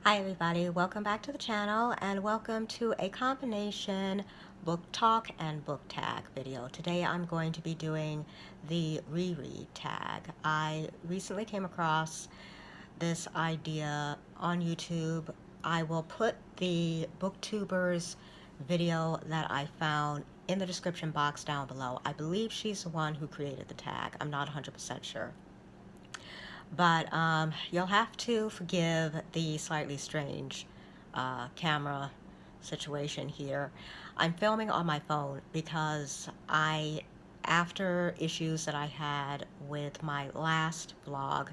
Hi everybody, welcome back to the channel and welcome to a combination book talk and book tag video. Today I'm going to be doing the reread tag. I recently came across this idea on YouTube. I will put the booktuber's video that I found in the description box down below. I believe she's the one who created the tag. I'm not 100% sure. But you'll have to forgive the slightly strange camera situation here. I'm filming on my phone because after issues that I had with my last vlog,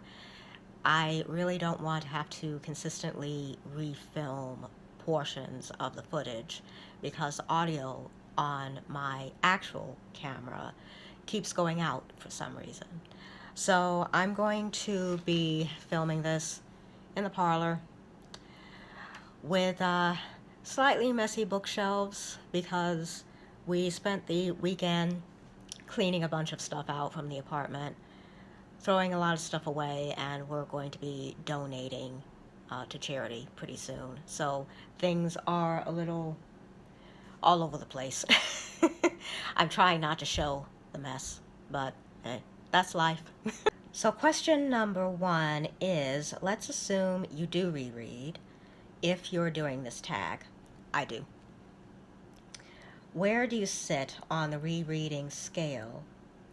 I really don't want to have to consistently refilm portions of the footage because audio on my actual camera keeps going out for some reason. So I'm going to be filming this in the parlor with slightly messy bookshelves because we spent the weekend cleaning a bunch of stuff out from the apartment, throwing a lot of stuff away, and we're going to be donating to charity pretty soon. So things are a little all over the place. I'm trying not to show the mess, but hey, that's life. So question number one is, let's assume you do reread if you're doing this tag. I do. Where do you sit on the rereading scale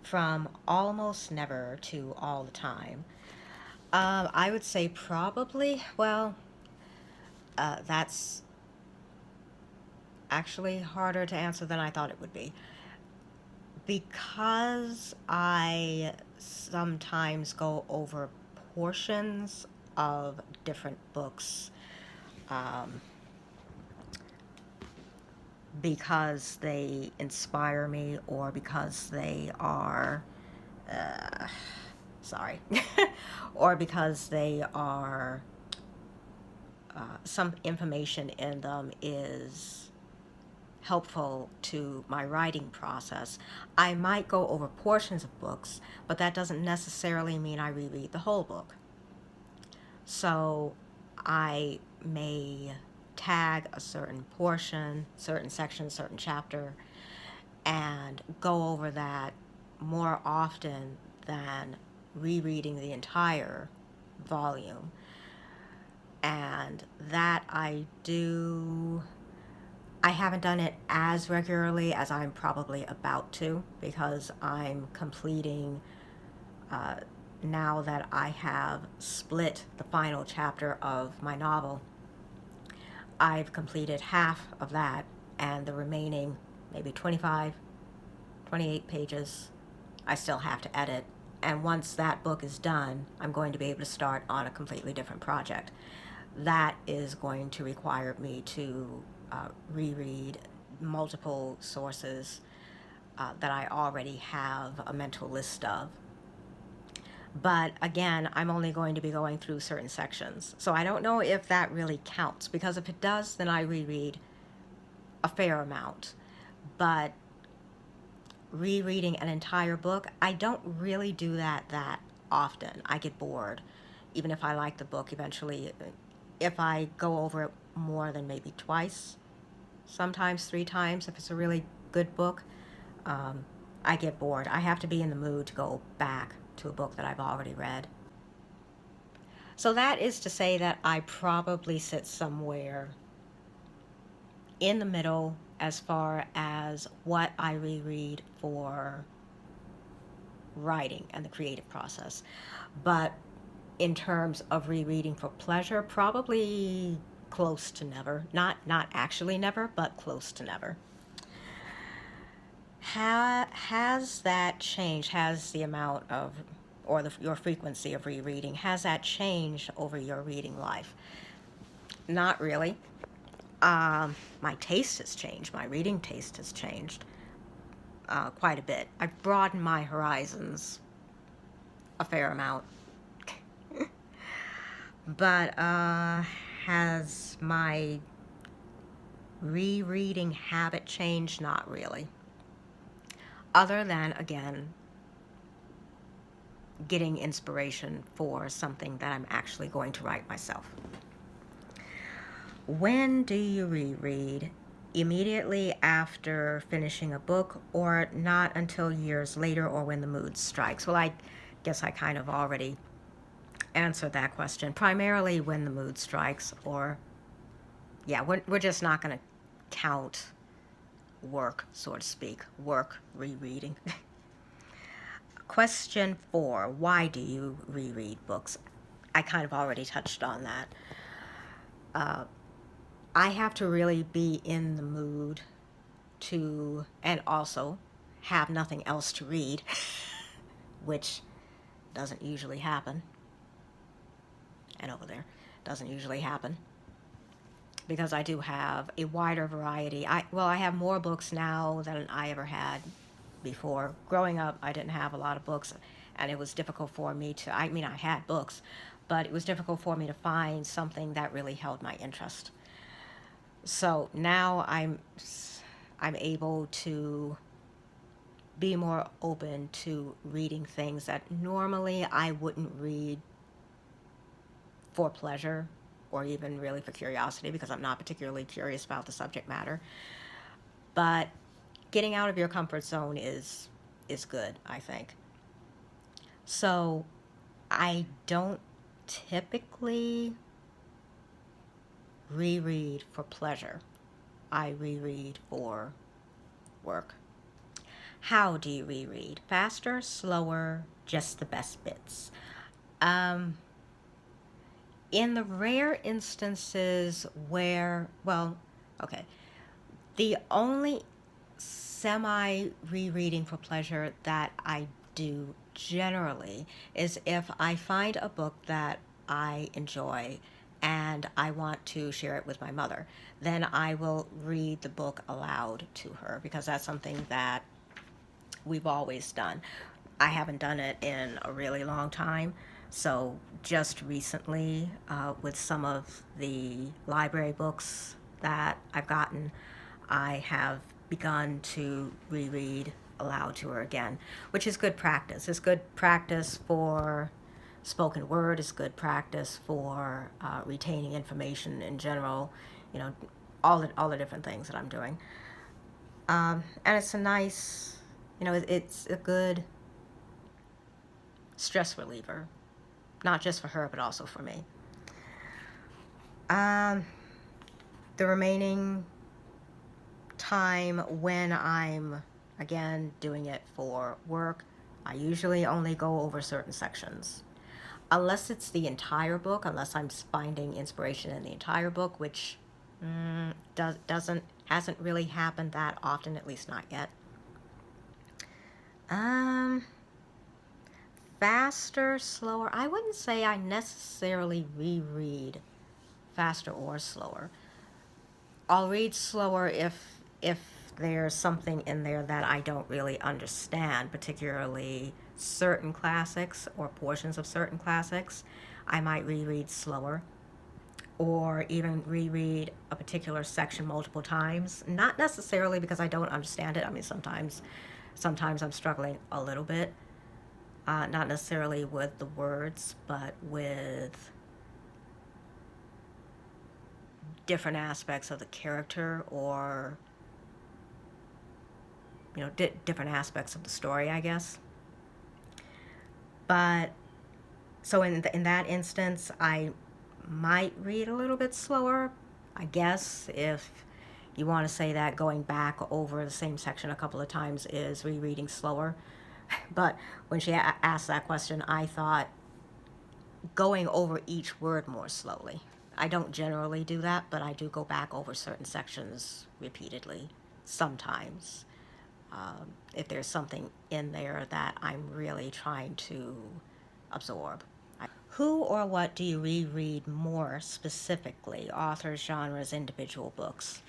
from almost never to all the time? I would say probably, well, that's actually harder to answer than I thought it would be. Because I sometimes go over portions of different books because they inspire me or because they are, sorry, or because they are, some information in them is helpful to my writing process. I might go over portions of books, but that doesn't necessarily mean I reread the whole book. So I may tag a certain portion, certain section, certain chapter, and go over that more often than rereading the entire volume. And that I do. I haven't done it as regularly as I'm probably about to because I'm completing, now that I have split the final chapter of my novel, I've completed half of that, and the remaining maybe 25, 28 pages I still have to edit. And once that book is done, I'm going to be able to start on a completely different project. That is going to require me to reread multiple sources that I already have a mental list of. But again, I'm only going to be going through certain sections. So I don't know if that really counts, because if it does, then I reread a fair amount. But rereading an entire book, I don't really do that often. I get bored. Even if I like the book, eventually, if I go over it more than maybe twice, sometimes 3 times, if it's a really good book, I get bored. I have to be in the mood to go back to a book that I've already read. So that is to say that I probably sit somewhere in the middle as far as what I reread for writing and the creative process. But in terms of rereading for pleasure, probably close to never. Not actually never, but close to never. Has that changed? Has the amount of, or your frequency of rereading, has that changed over your reading life? Not really. My taste has changed. My reading taste has changed quite a bit. I've broadened my horizons a fair amount. But has my rereading habit changed? Not really. Other than, again, getting inspiration for something that I'm actually going to write myself. When do you reread? Immediately after finishing a book, or not until years later, or when the mood strikes? Well, I guess I kind of already answered that question. Primarily when the mood strikes, or, yeah, we're just not going to count work, so to speak, work rereading. Question 4, why do you reread books? I kind of already touched on that. I have to really be in the mood to, and also have nothing else to read, which doesn't usually happen. And over there, doesn't usually happen. Because I do have a wider variety. I have more books now than I ever had before. Growing up, I didn't have a lot of books, and it was difficult for me to, I mean, I had books, but it was difficult for me to find something that really held my interest. So now I'm able to be more open to reading things that normally I wouldn't read for pleasure or even really for curiosity, because I'm not particularly curious about the subject matter. But getting out of your comfort zone is good, I think. So I don't typically reread for pleasure. I reread for work. How do you reread? Faster, slower, just the best bits? Um, in the rare instances where, well, okay, the only semi rereading for pleasure that I do generally is if I find a book that I enjoy and I want to share it with my mother, then I will read the book aloud to her, because that's something that we've always done. I haven't done it in a really long time. So just recently, with some of the library books that I've gotten, I have begun to reread aloud to her again, which is good practice. It's good practice for spoken word. It's good practice for retaining information in general. You know, all the different things that I'm doing. And it's a nice, it's a good stress reliever, not just for her, but also for me. The remaining time when I'm, again, doing it for work, I usually only go over certain sections. Unless it's the entire book, unless I'm finding inspiration in the entire book, which hasn't really happened that often, at least not yet. Faster, slower. I wouldn't say I necessarily reread faster or slower. I'll read slower if there's something in there that I don't really understand, particularly certain classics or portions of certain classics. I might reread slower, or even reread a particular section multiple times. Not necessarily because I don't understand it. I mean, sometimes I'm struggling a little bit. Not necessarily with the words, but with different aspects of the character, or different aspects of the story, I guess. But so in that instance, I might read a little bit slower, I guess, if you want to say that going back over the same section a couple of times is rereading slower. But when she asked that question, I thought going over each word more slowly. I don't generally do that, but I do go back over certain sections repeatedly sometimes, if there's something in there that I'm really trying to absorb. Who or what do you reread more specifically? Authors, genres, individual books?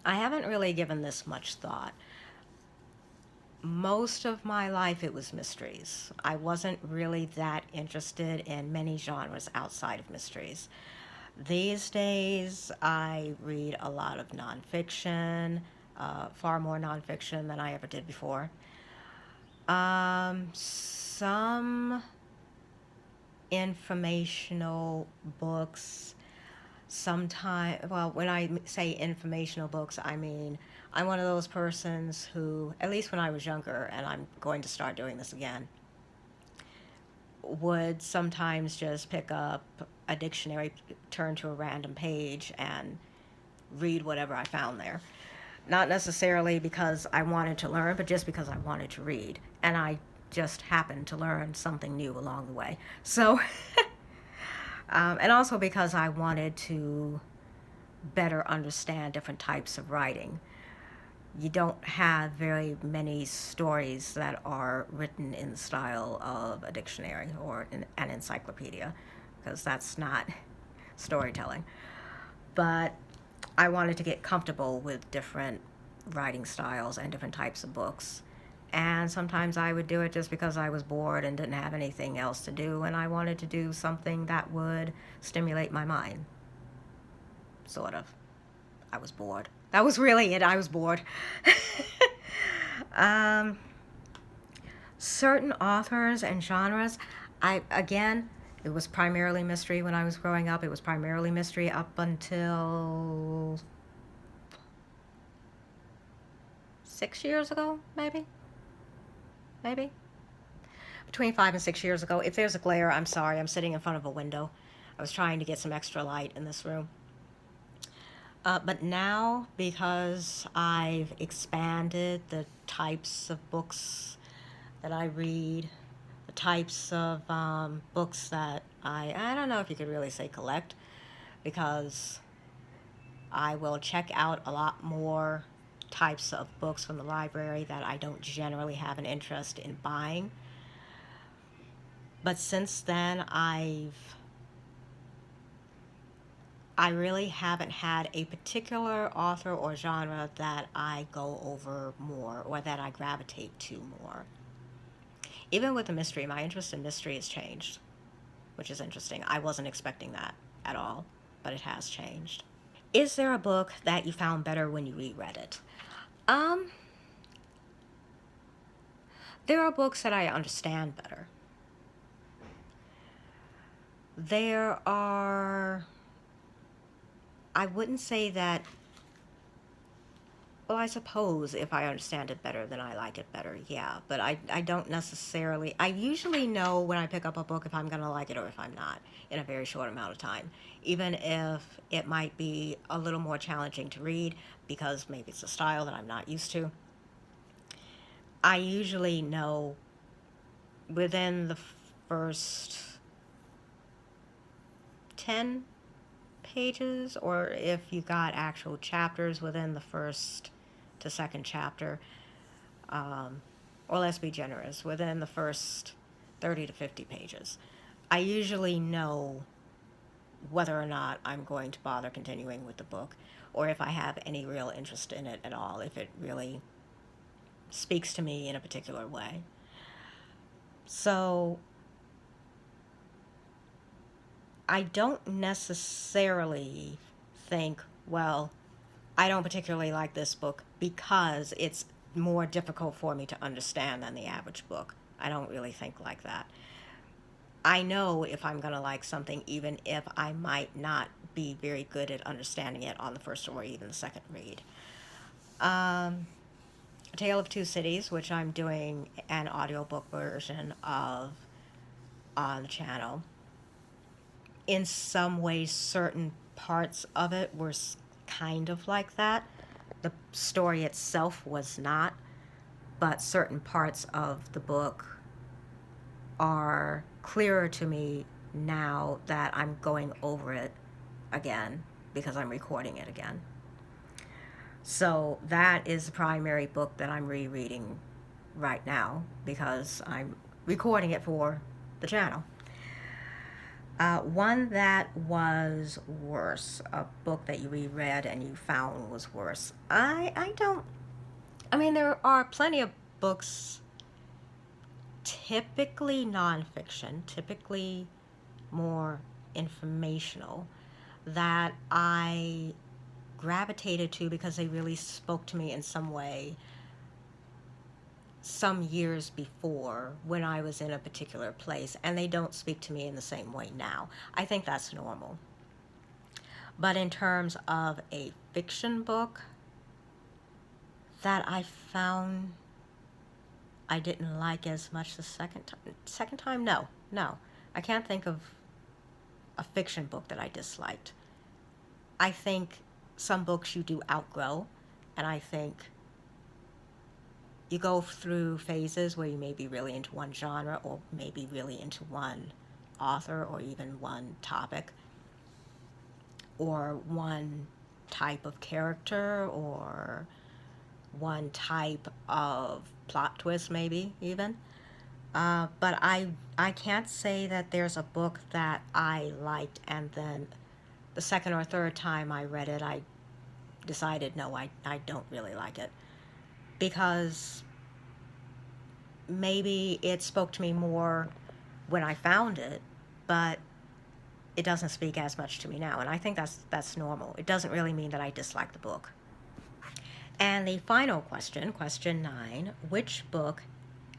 I haven't really given this much thought. Most of my life it was mysteries. I wasn't really that interested in many genres outside of mysteries. These days I read a lot of nonfiction, far more nonfiction than I ever did before. Some informational books. Sometimes, well, when I say informational books, I mean, I'm one of those persons who, at least when I was younger, and I'm going to start doing this again, would sometimes just pick up a dictionary, turn to a random page, and read whatever I found there. Not necessarily because I wanted to learn, but just because I wanted to read. And I just happened to learn something new along the way. So, and also because I wanted to better understand different types of writing. You don't have very many stories that are written in the style of a dictionary or an encyclopedia, because that's not storytelling. But I wanted to get comfortable with different writing styles and different types of books. And sometimes I would do it just because I was bored and didn't have anything else to do, and I wanted to do something that would stimulate my mind. Sort of. I was bored. That was really it. I was bored. um, Certain authors and genres, it was primarily mystery when I was growing up. It was primarily mystery up until 6 years ago, maybe? Maybe? Between 5 and 6 years ago. If there's a glare, I'm sorry. I'm sitting in front of a window. I was trying to get some extra light in this room. But now, because I've expanded the types of books that I read, the types of books that I don't know if you could really say collect, because I will check out a lot more types of books from the library that I don't generally have an interest in buying. But since then, I really haven't had a particular author or genre that I go over more or that I gravitate to more. Even with the mystery, my interest in mystery has changed, which is interesting. I wasn't expecting that at all, but it has changed. Is there a book that you found better when you reread it? Um, there are books that I understand better. There are, I wouldn't say that, well, I suppose if I understand it better, then I like it better, yeah. But I don't necessarily, I usually know when I pick up a book if I'm going to like it or if I'm not in a very short amount of time. Even if it might be a little more challenging to read because maybe it's a style that I'm not used to. I usually know within the first 10 pages, or if you got actual chapters within the first to second chapter, or let's be generous, within the first 30 to 50 pages. I usually know whether or not I'm going to bother continuing with the book, or if I have any real interest in it at all, if it really speaks to me in a particular way. So I don't necessarily think, well, I don't particularly like this book because it's more difficult for me to understand than the average book. I don't really think like that. I know if I'm going to like something, even if I might not be very good at understanding it on the first or even the second read. A Tale of Two Cities, which I'm doing an audiobook version of on the channel. In some ways, certain parts of it were kind of like that. The story itself was not, but certain parts of the book are clearer to me now that I'm going over it again because I'm recording it again. So that is the primary book that I'm rereading right now because I'm recording it for the channel. One that was worse, a book that you reread and you found was worse. I mean, there are plenty of books, typically nonfiction, typically more informational, that I gravitated to because they really spoke to me in some way some years before when I was in a particular place, and they don't speak to me in the same way now. I think that's normal. But in terms of a fiction book that I found I didn't like as much the second time. Second time, no, no. I can't think of a fiction book that I disliked. I think some books you do outgrow, and I think you go through phases where you may be really into one genre or maybe really into one author or even one topic or one type of character or one type of plot twist, maybe even. But I can't say that there's a book that I liked and then the second or third time I read it, I decided, no, I don't really like it. Because maybe it spoke to me more when I found it, but it doesn't speak as much to me now. And I think that's normal. It doesn't really mean that I dislike the book. And the final question, question 9, which book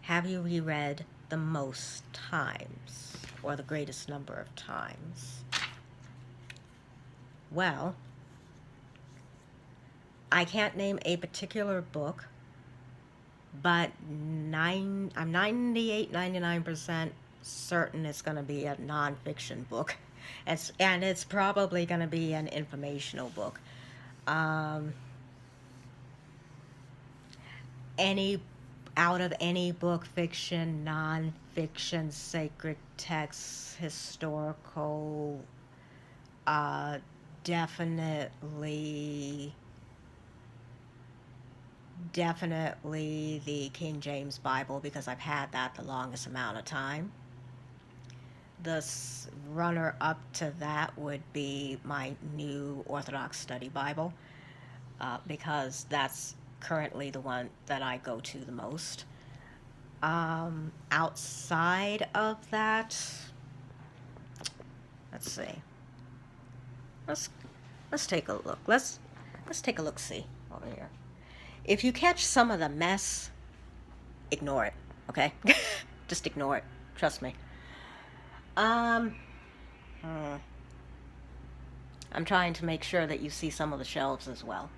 have you reread the most times or the greatest number of times? Well, I can't name a particular book, but I'm 98, 99% certain it's going to be a nonfiction book. And it's probably going to be an informational book. Out of any book, fiction, nonfiction, sacred texts, historical, definitely the King James Bible, because I've had that the longest amount of time. The runner up to that would be my New Orthodox Study Bible, because that's currently the one that I go to the most. Outside of that, let's see. Let's take a look. Let's take a look-see over here. If you catch some of the mess, ignore it, okay? Just ignore it. Trust me. I'm trying to make sure that you see some of the shelves as well.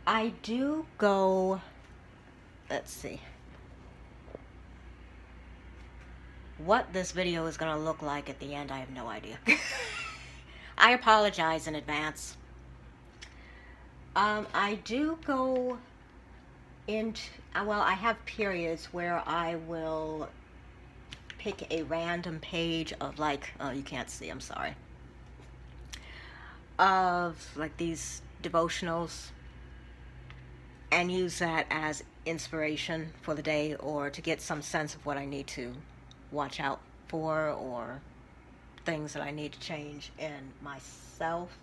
I do go, let's see. What this video is going to look like at the end, I have no idea. I apologize in advance. I do go into, well, I have periods where I will pick a random page of like, oh, you can't see, I'm sorry, of like these devotionals and use that as inspiration for the day or to get some sense of what I need to watch out for or things that I need to change in myself.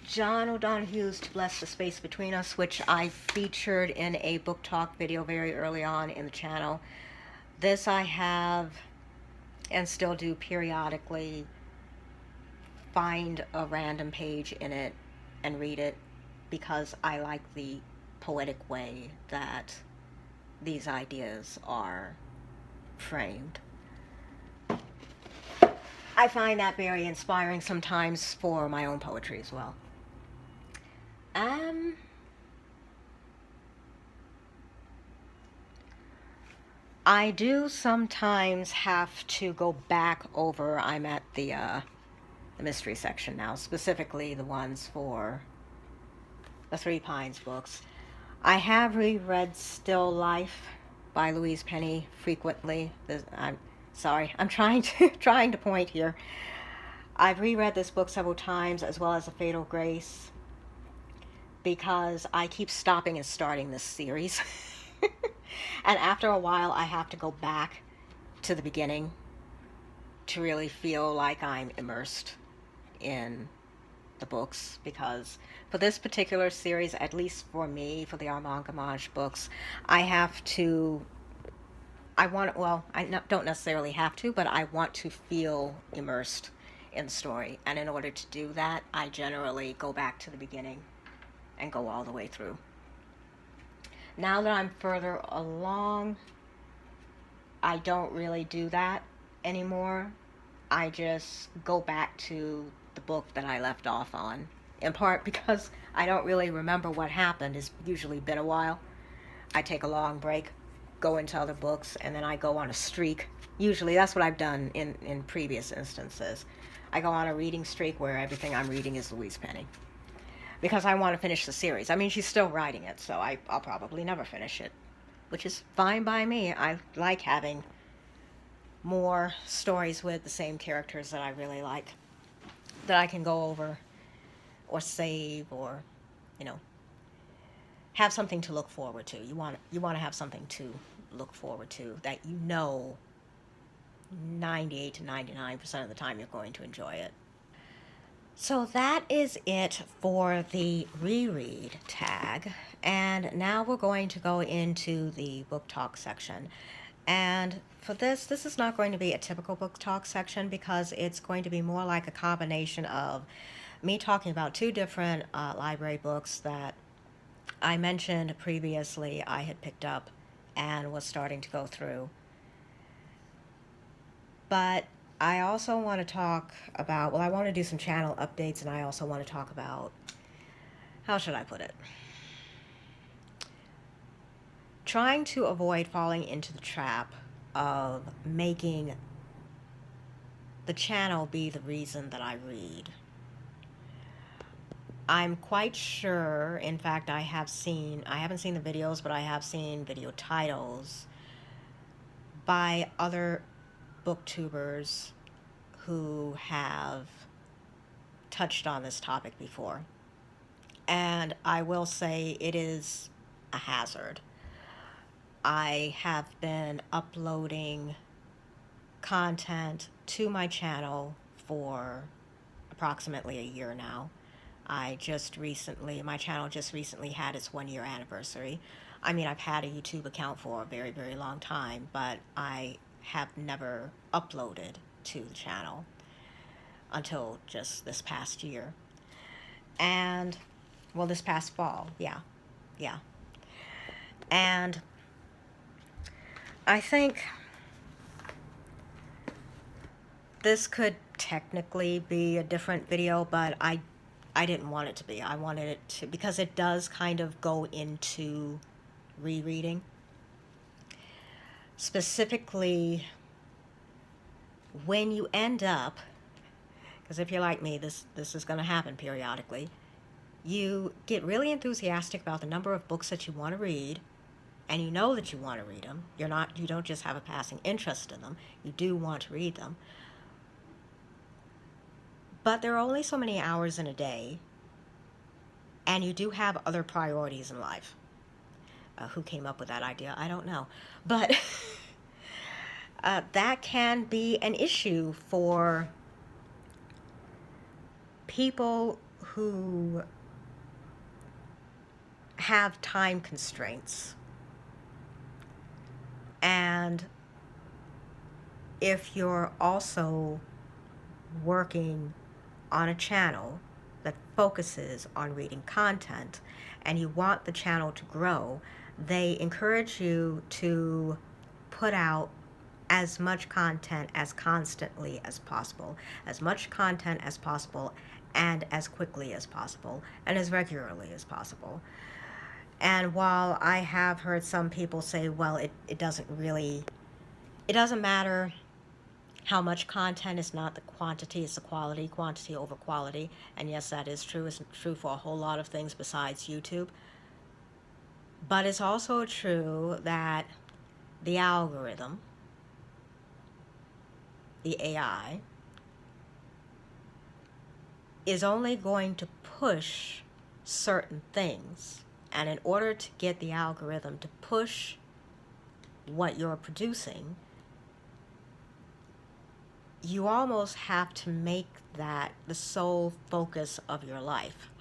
John O'Donohue's To Bless the Space Between Us, which I featured in a book talk video very early on in the channel. This I have and still do periodically find a random page in it and read it because I like the poetic way that these ideas are framed. I find that very inspiring sometimes for my own poetry as well. I do sometimes have to go back over, I'm at the mystery section now, specifically the ones for the Three Pines books. I have reread Still Life by Louise Penny frequently. I'm sorry, I'm trying to point here. I've reread this book several times, as well as A Fatal Grace, because I keep stopping and starting this series. And after a while, I have to go back to the beginning to really feel like I'm immersed in the books, because for this particular series, at least for me, for the Armand Gamage books, I don't necessarily have to, but I want to feel immersed in the story. And in order to do that, I generally go back to the beginning and go all the way through. Now that I'm further along, I don't really do that. anymore. I just go back to the book that I left off on, in part because I don't really remember what happened. It's usually been a while. I take a long break, go into other books, and then I go on a streak. Usually that's what I've done in previous instances. I go on a reading streak where everything I'm reading is Louise Penny. Because I want to finish the series. I mean, she's still writing it, so I'll probably never finish it, which is fine by me. I like having more stories with the same characters that I really like, that I can go over or save, or, you know, have something to look forward to. You want to have something to look forward to that 98 to 99% of the time you're going to enjoy it. So that is it for the reread tag, and now we're going to go into the book talk section. And for this is not going to be a typical book talk section, because it's going to be more like a combination of me talking about two different library books that I mentioned previously I had picked up and was starting to go through. But I also want to talk about, well, I want to do some channel updates, and I also want to talk about, how should I put it? Trying to avoid falling into the trap of making the channel be the reason that I read. I'm quite sure, in fact, I haven't seen the videos, but I have seen video titles by other booktubers who have touched on this topic before. And I will say it is a hazard. I have been uploading content to my channel for approximately a year now. My channel just recently had its 1-year anniversary. I mean, I've had a YouTube account for a very, very long time, but I have never uploaded to the channel until just this past year. And, well, this past fall, yeah. And I think this could technically be a different video, but I didn't want it to be. I wanted it to, because it does kind of go into rereading. Specifically, when you end up, because if you're like me, this is going to happen periodically, you get really enthusiastic about the number of books that you want to read, and you know that you want to read them. You don't just have a passing interest in them. You do want to read them. But there are only so many hours in a day, and you do have other priorities in life. Who came up with that idea? I don't know. But that can be an issue for people who have time constraints. And if you're also working on a channel that focuses on reading content and you want the channel to grow, they encourage you to put out as much content as constantly as possible, as much content as possible, and as quickly as possible, and as regularly as possible. And while I have heard some people say, well, it doesn't matter how much content, is not the quantity, it's the quantity over quality. And yes, that is true. It's true for a whole lot of things besides YouTube. But it's also true that the algorithm, the AI, is only going to push certain things. And in order to get the algorithm to push what you're producing, you almost have to make that the sole focus of your life.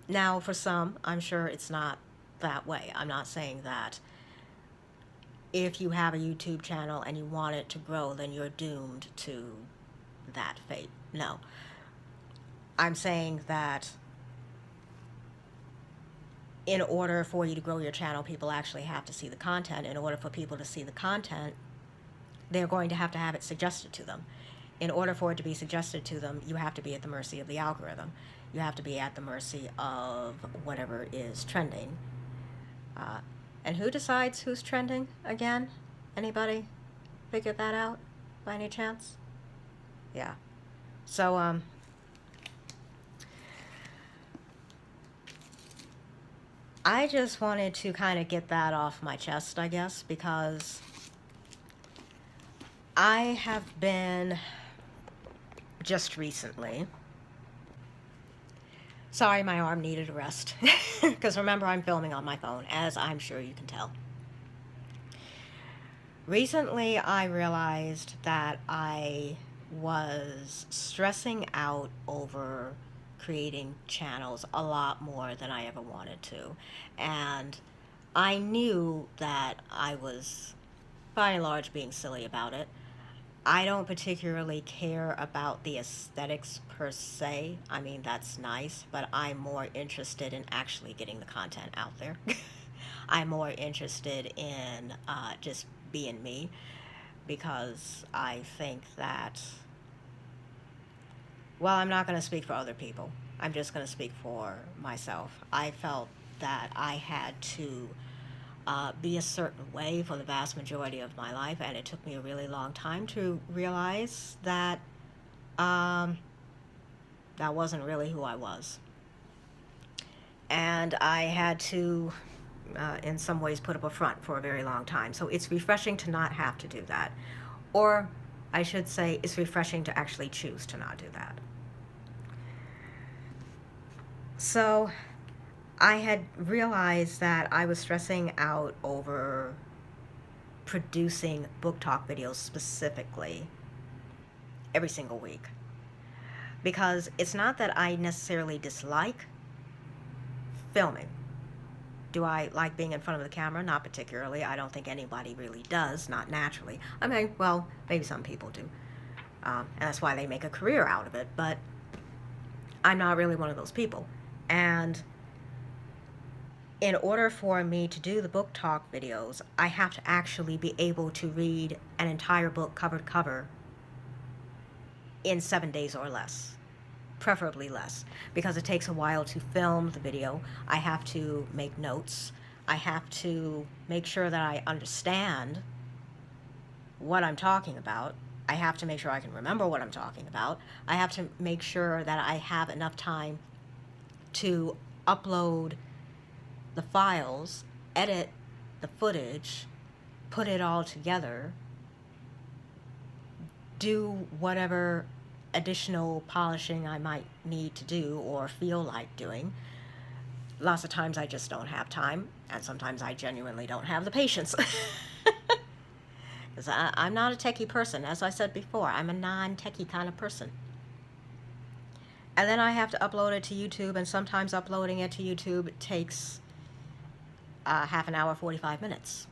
Now, for some, I'm sure it's not that way. I'm not saying that if you have a YouTube channel and you want it to grow, then you're doomed to that fate. No. I'm saying that in order for you to grow your channel, people actually have to see the content. In order for people to see the content, they're going to have it suggested to them. In order for it to be suggested to them, you have to be at the mercy of the algorithm. You have to be at the mercy of whatever is trending. And who decides who's trending again? Anybody figure that out by any chance? Yeah. So, I just wanted to kind of get that off my chest, I guess, because I have been just recently. Sorry, my arm needed a rest. Because remember, I'm filming on my phone, as I'm sure you can tell. Recently, I realized that I was stressing out over creating channels a lot more than I ever wanted to. And I knew that I was, by and large, being silly about it. I don't particularly care about the aesthetics per se. I mean, that's nice, but I'm more interested in actually getting the content out there. I'm more interested in just being me, because I think that, well, I'm not going to speak for other people. I'm just going to speak for myself. I felt that I had to be a certain way for the vast majority of my life, and it took me a really long time to realize that that wasn't really who I was. And I had to, in some ways, put up a front for a very long time. So it's refreshing to not have to do that. Or I should say, it's refreshing to actually choose to not do that. So I had realized that I was stressing out over producing book talk videos specifically every single week. Because it's not that I necessarily dislike filming. Do I like being in front of the camera? Not particularly. I don't think anybody really does, not naturally. I mean, well, maybe some people do. And that's why they make a career out of it. But I'm not really one of those people. And in order for me to do the book talk videos, I have to actually be able to read an entire book cover to cover in 7 days or less. Preferably less, because it takes a while to film the video. I have to make notes. I have to make sure that I understand what I'm talking about. I have to make sure I can remember what I'm talking about. I have to make sure that I have enough time to upload the files, edit the footage, put it all together, do whatever additional polishing I might need to do or feel like doing. Lots of times I just don't have time, and sometimes I genuinely don't have the patience. Because I'm not a techie person. As I said before, I'm a non-techie kind of person. And then I have to upload it to YouTube, and sometimes uploading it to YouTube takes half an hour, 45 minutes.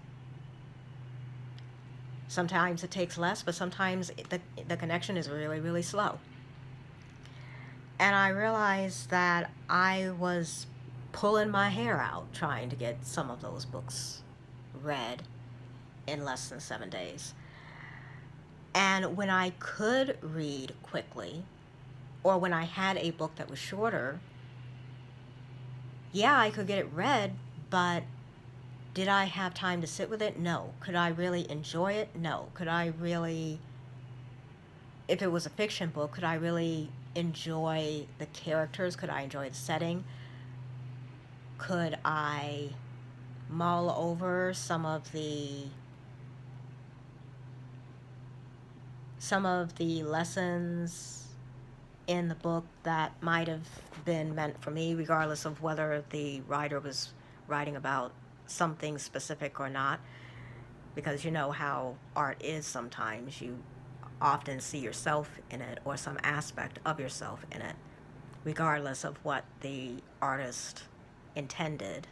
Sometimes it takes less, but sometimes the connection is really, really slow. And I realized that I was pulling my hair out trying to get some of those books read in less than 7 days. And when I could read quickly, or when I had a book that was shorter, yeah, I could get it read, but did I have time to sit with it? No. Could I really enjoy it? No. Could I really, if it was a fiction book, could I really enjoy the characters? Could I enjoy the setting? Could I mull over some of the lessons in the book that might have been meant for me, regardless of whether the writer was writing about something specific or not? Because you know how art is sometimes. You often see yourself in it, or some aspect of yourself in it, regardless of what the artist intended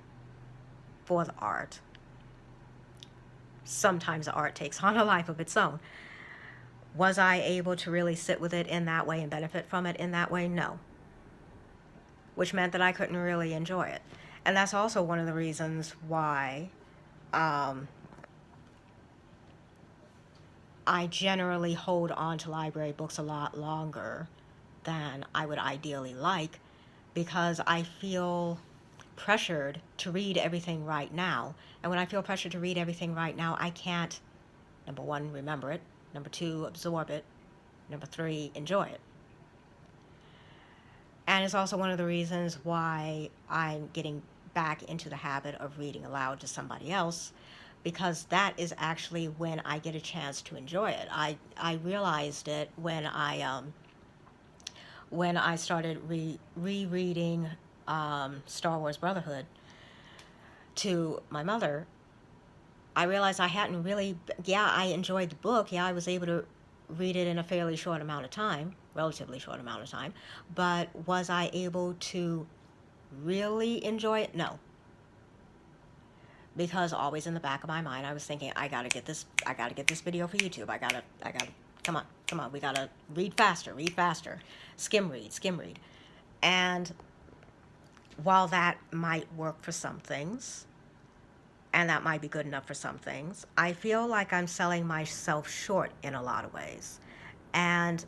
for the art. Sometimes the art takes on a life of its own. Was I able to really sit with it in that way and benefit from it in that way? No. Which meant that I couldn't really enjoy it. And that's also one of the reasons why I generally hold on to library books a lot longer than I would ideally like because I feel pressured to read everything right now. And when I feel pressured to read everything right now, I can't, number one, remember it, number two, absorb it, number three, enjoy it. And it's also one of the reasons why I'm getting back into the habit of reading aloud to somebody else, because that is actually when I get a chance to enjoy it. I realized it when I started rereading Star Wars Brotherhood to my mother. I realized I hadn't really, yeah, I enjoyed the book. Yeah, I was able to read it in a fairly short amount of time, relatively short amount of time, but was I able to really enjoy it? No. Because always in the back of my mind, I was thinking, I gotta get this video for YouTube. I gotta, come on, we gotta read faster, skim read. And while that might work for some things, and that might be good enough for some things, I feel like I'm selling myself short in a lot of ways. And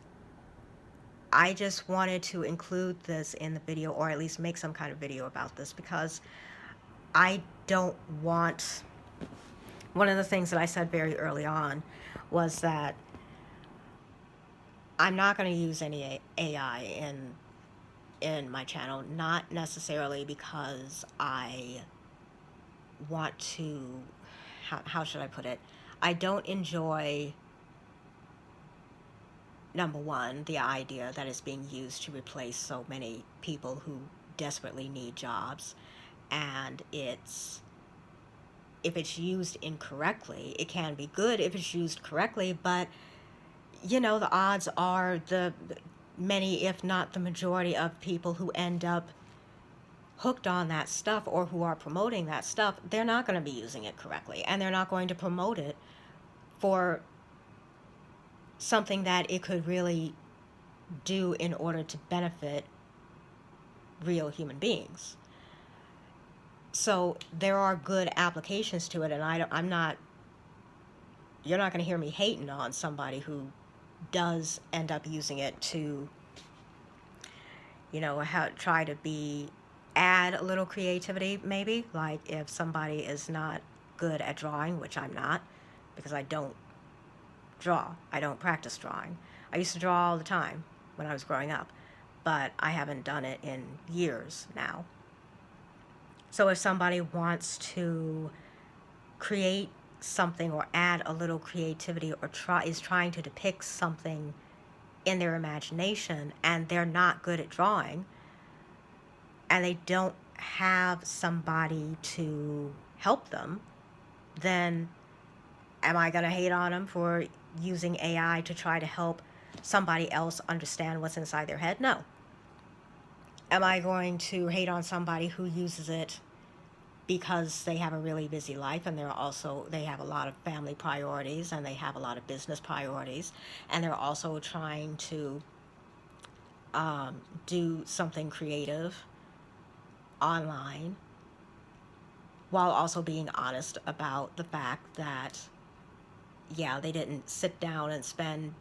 I just wanted to include this in the video, or at least make some kind of video about this, because I don't want, one of the things that I said very early on was that I'm not going to use any AI in my channel, not necessarily because I want to, how should I put it? I don't enjoy, number one, the idea that it's being used to replace so many people who desperately need jobs. And if it's used incorrectly, it can be good if it's used correctly, but you know, the odds are many, if not the majority of people who end up hooked on that stuff or who are promoting that stuff, they're not going to be using it correctly, and they're not going to promote it for something that it could really do in order to benefit real human beings. So there are good applications to it, and you're not going to hear me hating on somebody who does end up using it to, you know, try to add a little creativity, maybe. Like if somebody is not good at drawing, which I'm not, because I don't draw. I don't practice drawing. I used to draw all the time when I was growing up, but I haven't done it in years now. So if somebody wants to create something or add a little creativity or is trying to depict something in their imagination and they're not good at drawing and they don't have somebody to help them, then am I going to hate on them for using AI to try to help somebody else understand what's inside their head? No. Am I going to hate on somebody who uses it because they have a really busy life and they have a lot of family priorities and they have a lot of business priorities, and they're also trying to do something creative online while also being honest about the fact that, yeah, they didn't sit down and spend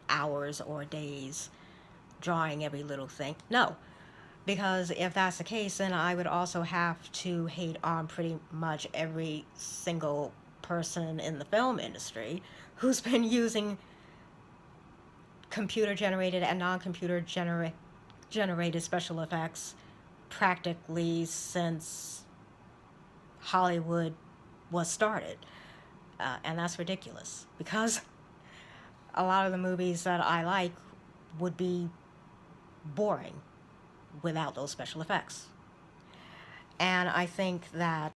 hours or days drawing every little thing? No. Because if that's the case, then I would also have to hate on pretty much every single person in the film industry who's been using computer-generated and non-computer generated special effects practically since Hollywood was started. And that's ridiculous, because a lot of the movies that I like would be boring without those special effects. And I think that,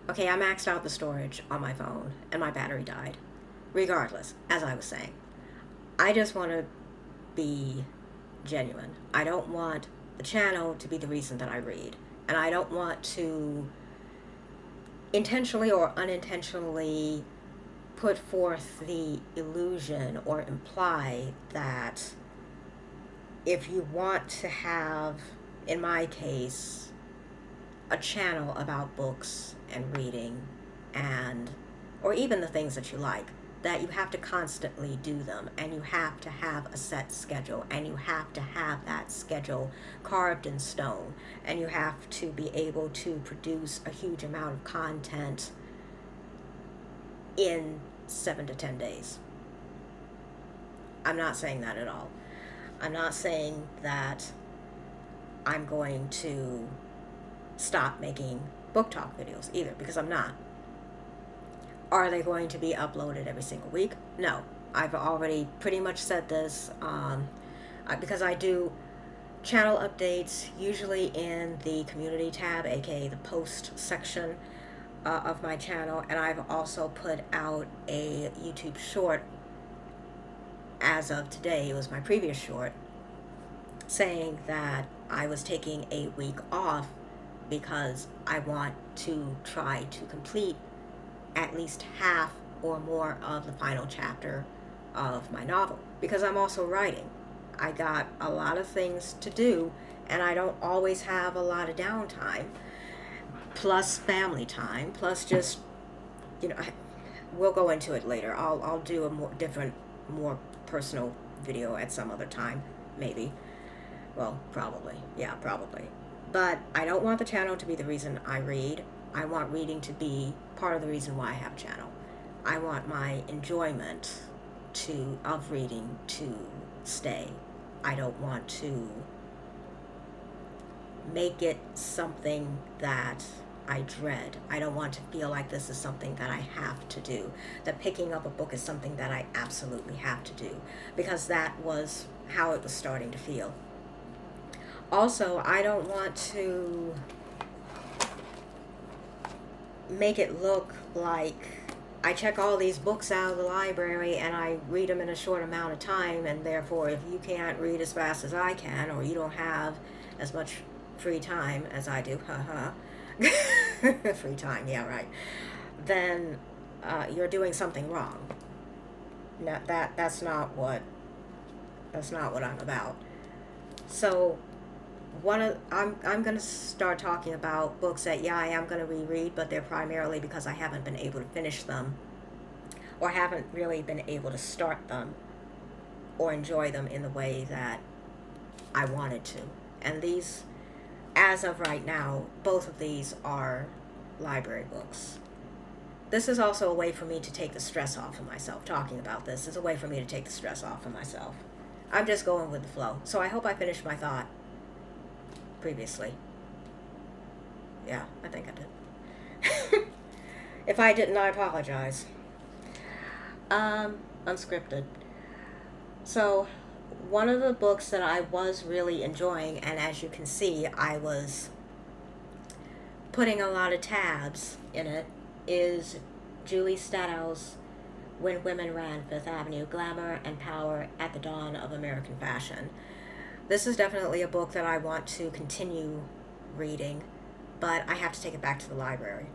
okay, I maxed out the storage on my phone and my battery died. Regardless, as I was saying, I just want to be genuine. I don't want the channel to be the reason that I read, and I don't want to intentionally or unintentionally put forth the illusion or imply that if you want to have, in my case, a channel about books and reading or even the things that you like, that you have to constantly do them, and you have to have a set schedule, and you have to have that schedule carved in stone, and you have to be able to produce a huge amount of content in 7 to 10 days. I'm not saying that at all. I'm not saying that I'm going to stop making book talk videos either, because I'm not. Are they going to be uploaded every single week? No. I've already pretty much said this, because I do channel updates usually in the community tab, aka the post section of my channel, and I've also put out a YouTube short as of today. It was my previous short, saying that I was taking a week off because I want to try to complete at least half or more of the final chapter of my novel, because I'm also writing. I got a lot of things to do, and I don't always have a lot of downtime, plus family time, plus just, we'll go into it later. I'll do a more personal video at some other time, maybe. Well, probably. Yeah, probably. But I don't want the channel to be the reason I read. I want reading to be part of the reason why I have a channel. I want my enjoyment of reading to stay. I don't want to make it something that I dread. I don't want to feel like this is something that I have to do, that picking up a book is something that I absolutely have to do, because that was how it was starting to feel. Also, I don't want to make it look like I check all these books out of the library and I read them in a short amount of time, and therefore if you can't read as fast as I can, or you don't have as much free time as I do, free time, yeah, right, then you're doing something wrong. No, that's not what I'm about. So I'm going to start talking about books that, yeah, I am going to reread, but they're primarily because I haven't been able to finish them, or haven't really been able to start them or enjoy them in the way that I wanted to. And these, as of right now, both of these are library books. This is also a way for me to take the stress off of myself. Talking about this is a way for me to take the stress off of myself. I'm just going with the flow. So I hope I finished my thought previously. Yeah, I think I did. If I didn't, I apologize. Unscripted. So one of the books that I was really enjoying, and as you can see, I was putting a lot of tabs in it, is Julie Stadow's When Women Ran Fifth Avenue, Glamour and Power at the Dawn of American Fashion. This is definitely a book that I want to continue reading, but I have to take it back to the library.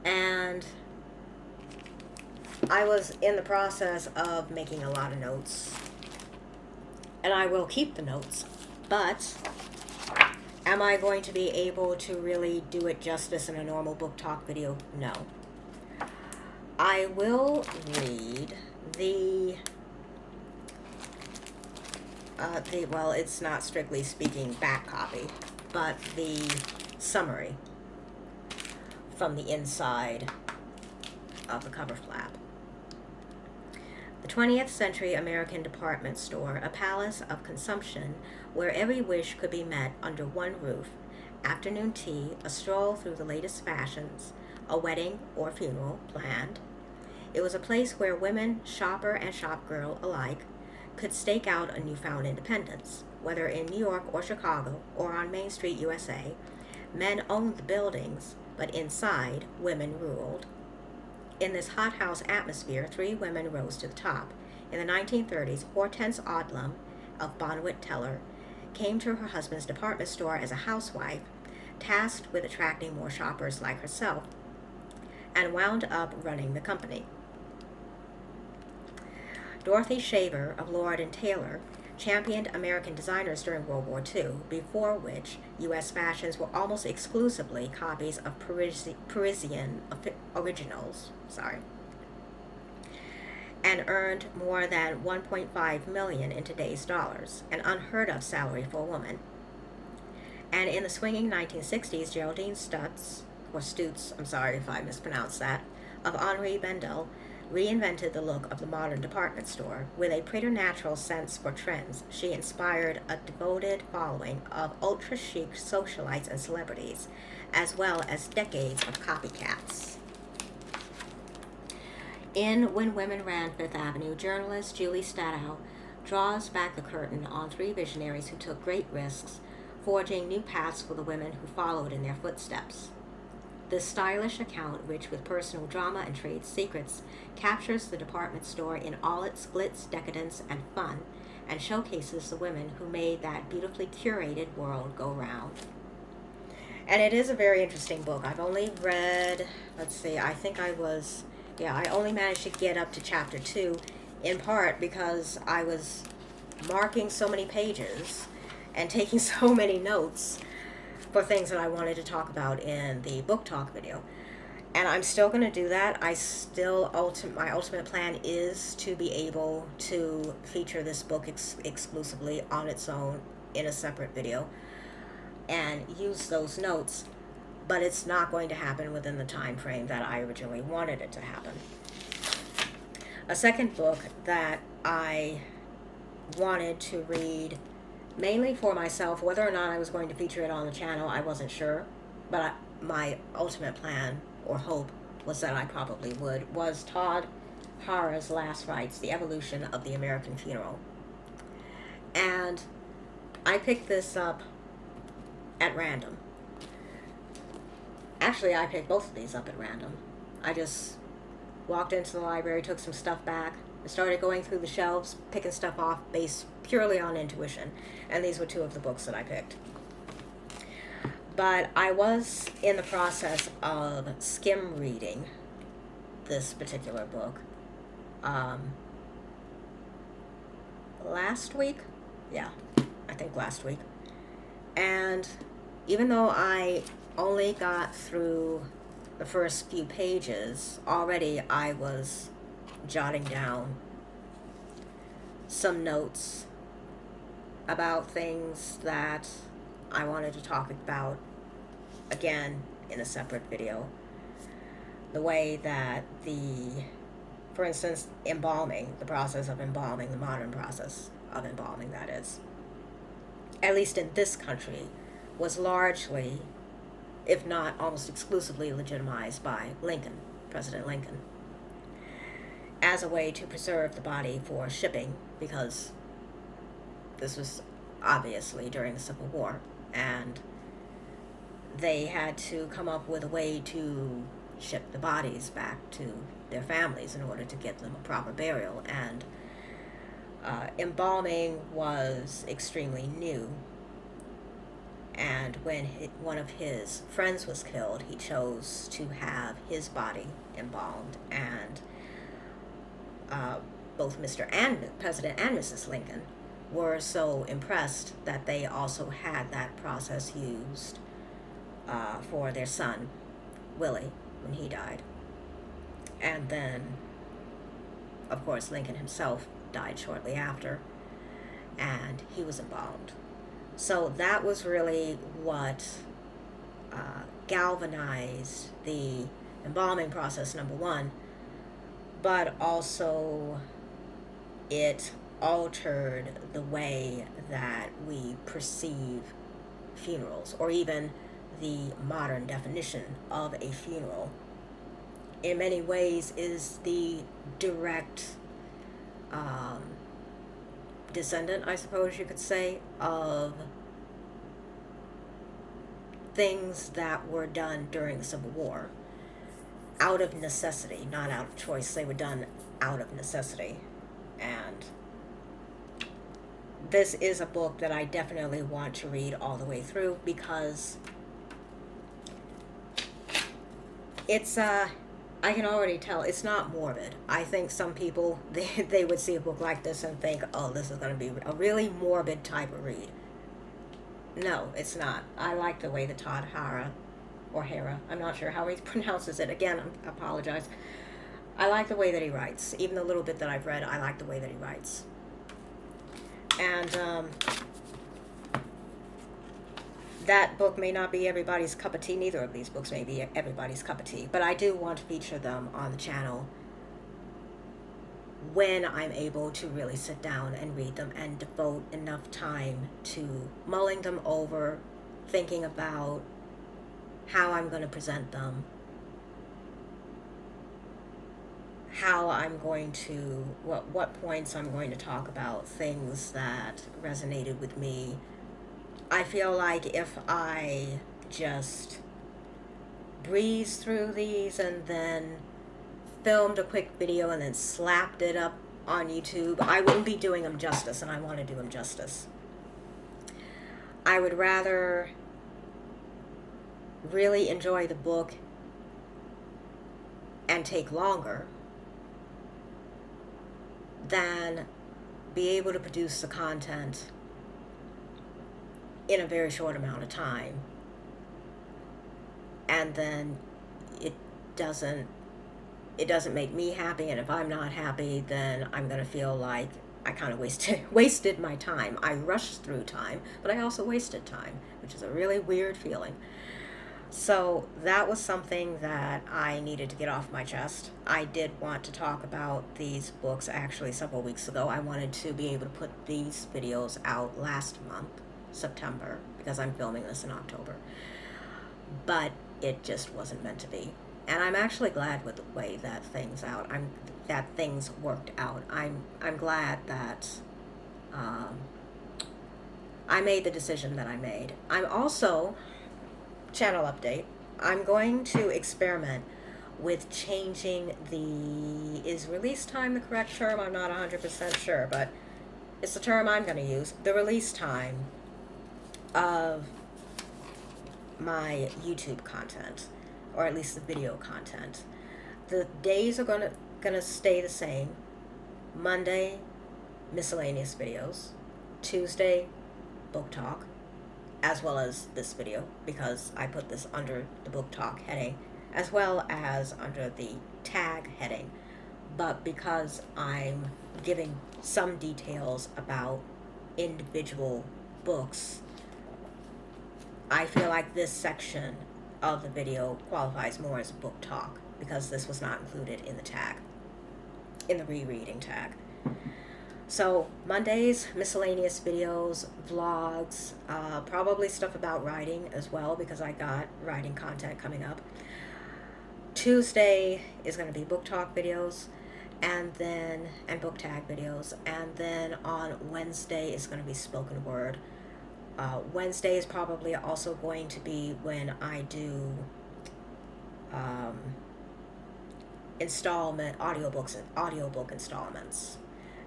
And I was in the process of making a lot of notes, and I will keep the notes, but am I going to be able to really do it justice in a normal book talk video? No. I will read well, it's not strictly speaking back copy, but the summary from the inside of the cover flap. The 20th century American department store, a palace of consumption where every wish could be met under one roof. Afternoon tea, a stroll through the latest fashions, a wedding or funeral planned. It was a place where women, shopper and shopgirl alike, could stake out a newfound independence. Whether in New York or Chicago or on Main Street, USA, men owned the buildings, but inside, women ruled. In this hothouse atmosphere, 3 women rose to the top. In the 1930s, Hortense Odlum of Bonwit Teller came to her husband's department store as a housewife, tasked with attracting more shoppers like herself, and wound up running the company. Dorothy Shaver of Lord & Taylor championed American designers during World War II, before which U.S. fashions were almost exclusively copies of Parisian originals. and earned more than 1.5 million in today's dollars, an unheard of salary for a woman. And in the swinging 1960s, Geraldine Stutz, I'm sorry if I mispronounced that, of Henri Bendel, reinvented the look of the modern department store. With a preternatural sense for trends, she inspired a devoted following of ultra-chic socialites and celebrities, as well as decades of copycats. In When Women Ran Fifth Avenue, journalist Julie Stadow draws back the curtain on three visionaries who took great risks, forging new paths for the women who followed in their footsteps. This stylish account, rich with personal drama and trade secrets, captures the department store in all its glitz, decadence, and fun, and showcases the women who made that beautifully curated world go round. And it is a very interesting book. I've only read, I only managed to get up to chapter 2, in part because I was marking so many pages and taking so many notes for things that I wanted to talk about in the book talk video. And I'm still going to do that. My ultimate plan is to be able to feature this book exclusively on its own in a separate video and use those notes, but it's not going to happen within the time frame that I originally wanted it to happen. A second book that I wanted to read mainly for myself, whether or not I was going to feature it on the channel, I wasn't sure, but my ultimate plan or hope was that I probably would, was Todd Hara's Last Rites, The Evolution of the American Funeral. And I picked this up at random. Actually, I picked both of these up at random. I just walked into the library, took some stuff back, and started going through the shelves, picking stuff off based purely on intuition. And these were two of the books that I picked. But I was in the process of skim reading this particular book last week. Yeah, I think last week. And even though I only got through the first few pages, already I was jotting down some notes about things that I wanted to talk about again in a separate video. The way that for instance, embalming, the process of embalming, the modern process of embalming, that is, at least in this country, was largely, if not almost exclusively, legitimized by Lincoln, President Lincoln, as a way to preserve the body for shipping, because this was obviously during the Civil War, and they had to come up with a way to ship the bodies back to their families in order to get them a proper burial. And embalming was extremely new. And when one of his friends was killed, he chose to have his body embalmed. And both President and Mrs. Lincoln were so impressed that they also had that process used for their son, Willie, when he died. And then, of course, Lincoln himself died shortly after, and he was embalmed. So that was really what galvanized the embalming process, number one, but also it altered the way that we perceive funerals, or even the modern definition of a funeral. In many ways is the direct descendant, I suppose you could say, of things that were done during the Civil War out of necessity, not out of choice. They were done out of necessity. And this is a book that I definitely want to read all the way through, because it's I can already tell it's not morbid. I think some people, they would see a book like this and think, oh, this is going to be a really morbid type of read. No, it's not. I like the way that Todd Hara, or Hara, I'm not sure how he pronounces it. Again, I apologize. I like the way that he writes. Even the little bit that I've read, I like the way that he writes. And that book may not be everybody's cup of tea. Neither of these books may be everybody's cup of tea. But I do want to feature them on the channel when I'm able to really sit down and read them and devote enough time to mulling them over, thinking about how I'm going to present them, how I'm going to, what points I'm going to talk about, things that resonated with me. I feel like if I just breezed through these and then filmed a quick video and then slapped it up on YouTube, I wouldn't be doing them justice, and I want to do them justice. I would rather really enjoy the book and take longer than be able to produce the content in a very short amount of time, and then it doesn't make me happy, and if I'm not happy, then I'm going to feel like I kind of wasted my time. I rushed through time, but I also wasted time, which is a really weird feeling. So that was something that I needed to get off my chest. I did want to talk about these books actually several weeks ago. I wanted to be able to put these videos out last month, September, because I'm filming this in October. But it just wasn't meant to be. And I'm actually glad with the way that things worked out. I'm glad that I made the decision that I made. I'm also, channel update, I'm going to experiment with changing is release time the correct term? I'm not 100% sure, but it's the term I'm going to use. The release time of my YouTube content, or at least the video content. The days are gonna stay the same. Monday, miscellaneous videos. Tuesday, book talk, as well as this video, because I put this under the book talk heading, as well as under the tag heading. But because I'm giving some details about individual books, I feel like this section of the video qualifies more as a book talk, because this was not included in the tag, in the rereading tag. So Mondays, miscellaneous videos, vlogs, probably stuff about writing as well, because I got writing content coming up. Tuesday is going to be book talk videos, and book tag videos, and then on Wednesday is going to be spoken word. Wednesday is probably also going to be when I do audiobook installments,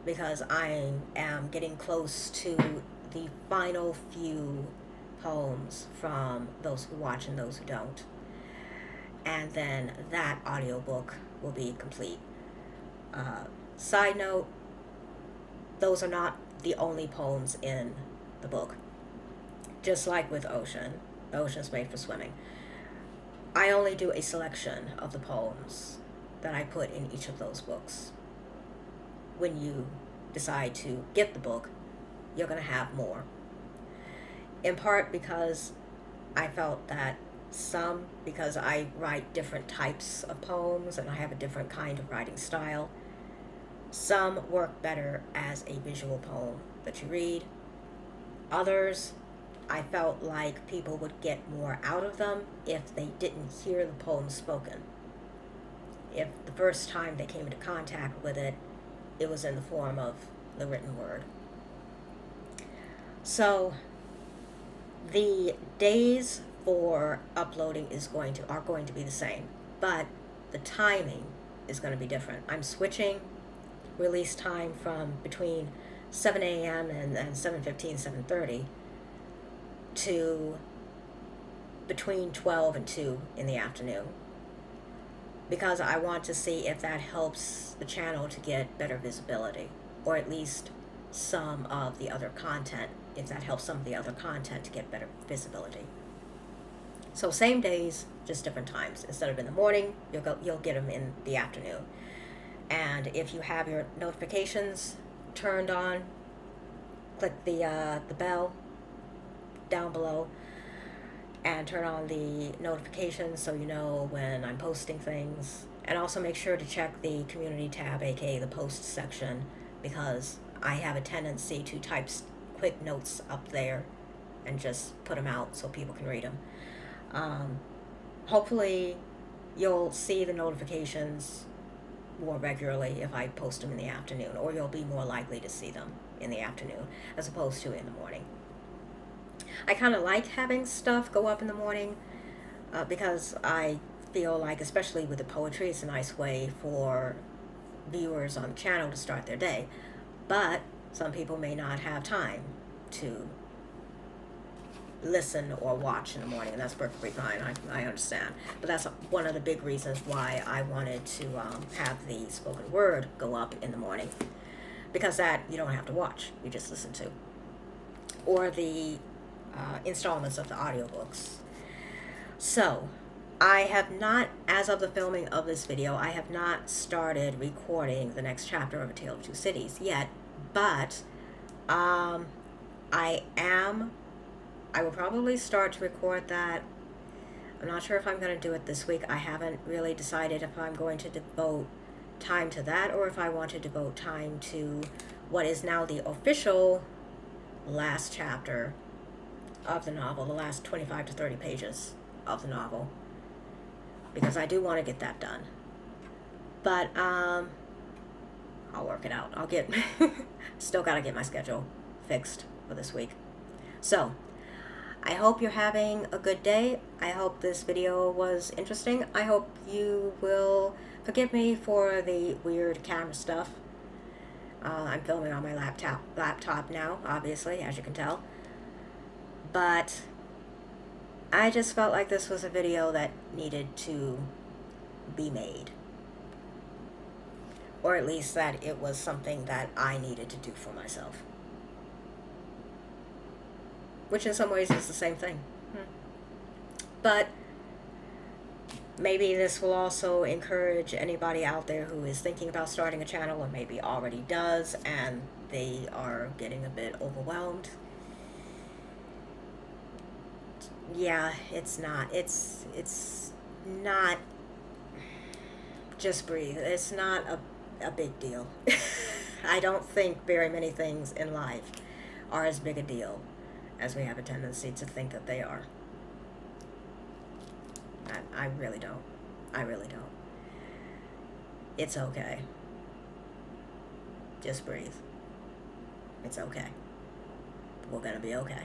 because I am getting close to the final few poems from Those Who Watch and Those Who Don't, and then that audiobook will be complete. Side note, those are not the only poems in the book. Just like with Ocean, the ocean's made for swimming. I only do a selection of the poems that I put in each of those books. When you decide to get the book, you're going to have more. In part because I felt that because I write different types of poems and I have a different kind of writing style, some work better as a visual poem that you read. Others, I felt like people would get more out of them if they didn't hear the poem spoken. If the first time they came into contact with it, it was in the form of the written word. So the days for uploading are going to be the same, but the timing is going to be different. I'm switching release time from between 7 a.m. and 7:15, 7:30 to between 12 and 2 in the afternoon, because I want to see if that helps the channel to get better visibility, or at least some of the other content, if that helps some of the other content to get better visibility. So same days, just different times. Instead of in the morning, you'll get them in the afternoon. And if you have your notifications turned on, click the bell down below and turn on the notifications so you know when I'm posting things. And also make sure to check the community tab, aka the post section, because I have a tendency to type quick notes up there and just put them out so people can read them. Hopefully you'll see the notifications more regularly if I post them in the afternoon, or you'll be more likely to see them in the afternoon as opposed to in the morning. I kind of like having stuff go up in the morning because I feel like, especially with the poetry, it's a nice way for viewers on the channel to start their day. But some people may not have time to listen or watch in the morning, and that's perfectly fine. I understand. But that's one of the big reasons why I wanted to have the spoken word go up in the morning, because that you don't have to watch, you just listen to, or the installments of the audiobooks. So I have not, as of the filming of this video, I have not started recording the next chapter of A Tale of Two Cities yet, but I will probably start to record that. I'm not sure if I'm going to do it this week. I haven't really decided if I'm going to devote time to that or if I want to devote time to what is now the official last chapter of the novel, the last 25 to 30 pages of the novel, because I do want to get that done. But I'll work it out. I'll get still got to get my schedule fixed for this week. So I hope you're having a good day. I hope this video was interesting. I hope you will forgive me for the weird camera stuff. I'm filming on my laptop now, obviously, as you can tell. But I just felt like this was a video that needed to be made. Or at least that it was something that I needed to do for myself. Which in some ways is the same thing. But maybe this will also encourage anybody out there who is thinking about starting a channel, or maybe already does, and they are getting a bit overwhelmed. Yeah, it's not, just breathe. It's not a big deal. I don't think very many things in life are as big a deal as we have a tendency to think that they are. I really don't. I really don't. It's okay. Just breathe. It's okay. We're gonna be okay.